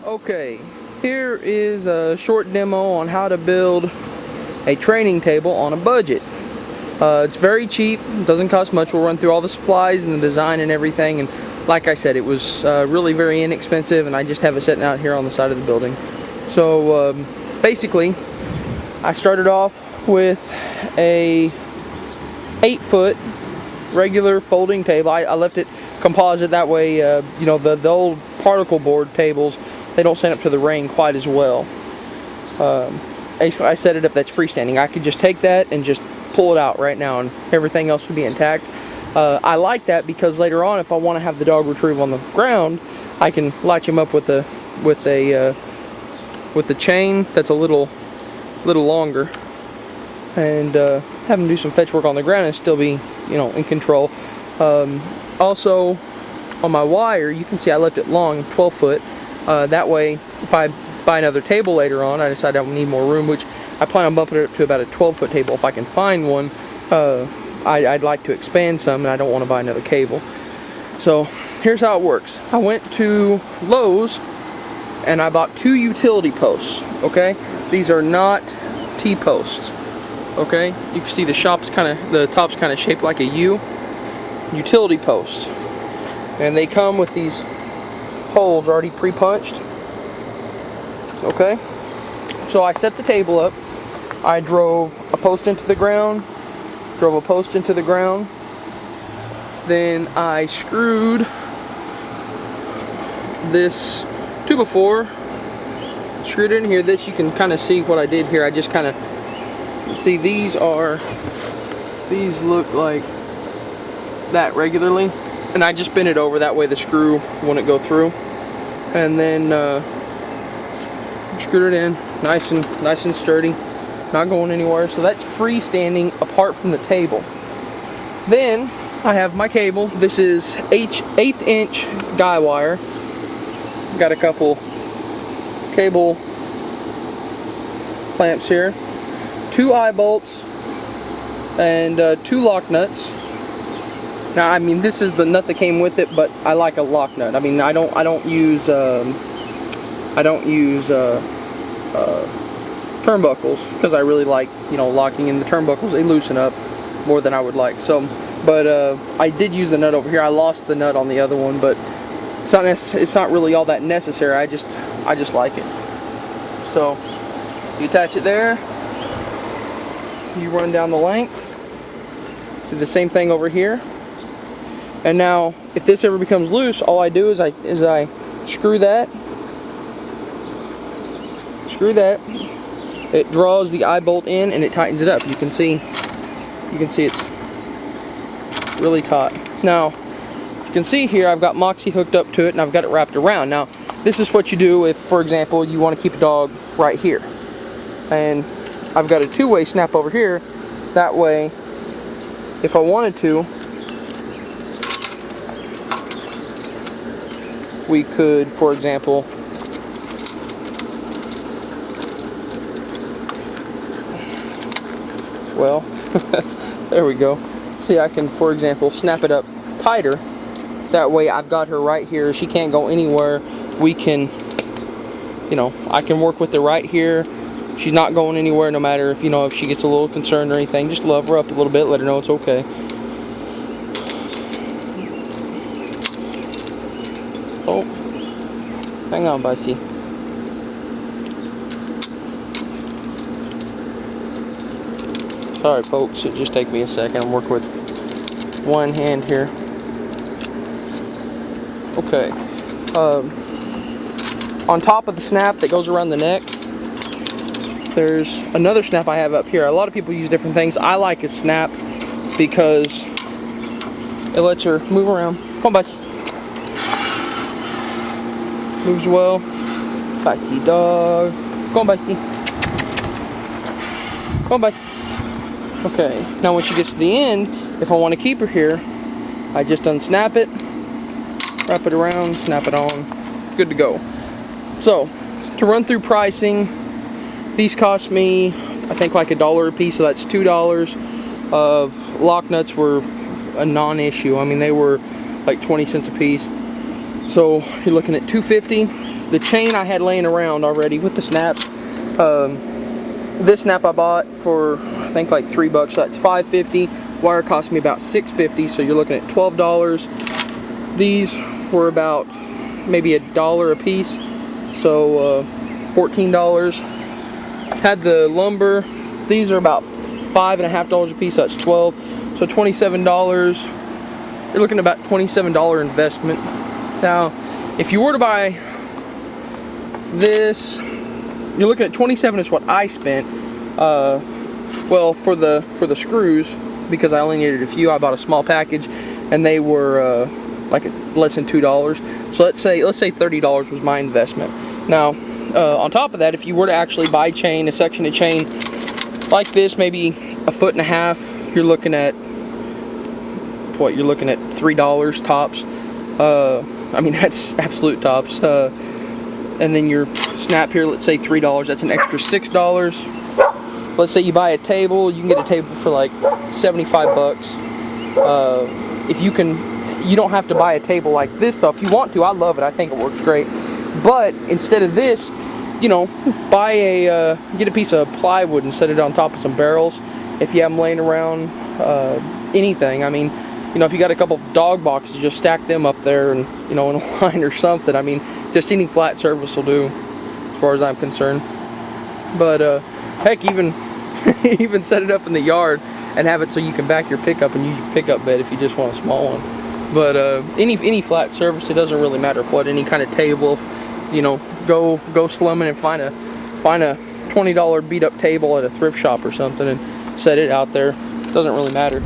Okay, here is a short demo on how to build a training table on a budget. It's very cheap, doesn't cost much. We'll run through all the supplies and the design and everything, and like I said, it was really very inexpensive, and I just have it sitting out here on the side of the building. So basically, I started off with a 8-foot regular folding table. I left it composite, that way you know, the old particle board tables, they don't stand up to the rain quite as well. I set it up that's freestanding. I could just take that and just pull it out right now and everything else would be intact. I like that because later on, if I want to have the dog retrieve on the ground, I can latch him up with a chain that's a little longer, and have him do some fetch work on the ground and still be, you know, in control. Also, on my wire, you can see I left it long, 12 foot. That way, if I buy another table later on, I decide I need more room, which I plan on bumping it up to about a 12-foot table if I can find one. I'd like to expand some, and I don't want to buy another cable. So here's how it works. I went to Lowe's and I bought 2 utility posts. Okay, these are not T-posts. Okay, you can see the top's kind of shaped like a U. Utility posts, and they come with these holes already pre-punched. Okay, so I set the table up. I drove a post into the ground, drove a post into the ground, then I screwed this 2x4, screwed it in here. This, you can kind of see what I did here. I just kind of see these look like that regularly, and I just bent it over that way the screw wouldn't go through, and then screwed it in nice and sturdy, not going anywhere. So that's freestanding apart from the table. Then I have my cable. This is 1/8 inch guy wire. Got a couple cable clamps here, 2 eye bolts, and 2 lock nuts. Now, I mean, this is the nut that came with it, but I like a lock nut. I mean, I don't use turnbuckles, because I really like, you know, locking in the turnbuckles. They loosen up more than I would like. So, but I did use the nut over here. I lost the nut on the other one, but it's not really all that necessary. I just like it. So you attach it there. You run down the length. Do the same thing over here. And now, if this ever becomes loose, all I do is I screw that. It draws the eye bolt in and it tightens it up. You can see it's really taut. Now, you can see here I've got Moxie hooked up to it and I've got it wrapped around. Now, this is what you do if, for example, you want to keep a dog right here. And I've got a 2-way snap over here. That way, if I wanted to, we could, for example, well, there we go. See, I can, for example, snap it up tighter. That way I've got her right here. She can't go anywhere. We can, you know, I can work with her right here. She's not going anywhere, no matter if, you know, if she gets a little concerned or anything. Just love her up a little bit, let her know it's okay. Oh, hang on, Bussy. Sorry, folks, it just take me a second. I'm working with one hand here. Okay. On top of the snap that goes around the neck, there's another snap I have up here. A lot of people use different things. I like a snap because it lets her move around. Come on, Bussy. Moves well. Bussy dog. Come on, Bussy. Come on, Bussy. Okay, now when she gets to the end, if I want to keep her here, I just unsnap it, wrap it around, snap it on, good to go. So, to run through pricing, these cost me, I think, like $1 a piece, so that's $2. Lock nuts were a non-issue. I mean, they were like 20 cents a piece. So you're looking at $2.50. The chain I had laying around already with the snaps. This snap I bought for, I think, like $3, so that's $5.50. Wire cost me about $6.50, so you're looking at $12. These were about maybe $1 a piece, so $14. Had the lumber. These are about $5.50 a piece, so that's $12. So $27. You're looking at about $27 investment. Now, if you were to buy this, you're looking at $27 is what I spent. Well, for the screws, because I only needed a few, I bought a small package, and they were like less than $2. So let's say $30 was my investment. Now, on top of that, if you were to actually buy chain, a section of chain like this, maybe 1.5 foot, you're looking at what? You're looking at $3 tops. I mean, that's absolute tops. And then your snap here, let's say $3, that's an extra $6. Let's say you buy a table, you can get a table for like $75. If you can, you don't have to buy a table like this though. If you want to, I love it. I think it works great. But instead of this, you know, buy get a piece of plywood and set it on top of some barrels. If you have them laying around, anything. I mean, you know, if you got a couple dog boxes, just stack them up there and, you know, in a line or something. I mean, just any flat surface will do, as far as I'm concerned. But heck, even even set it up in the yard and have it so you can back your pickup and use your pickup bed if you just want a small one. But any flat surface, it doesn't really matter what, any kind of table, you know, go slumming and find a $20 beat up table at a thrift shop or something and set it out there. It doesn't really matter.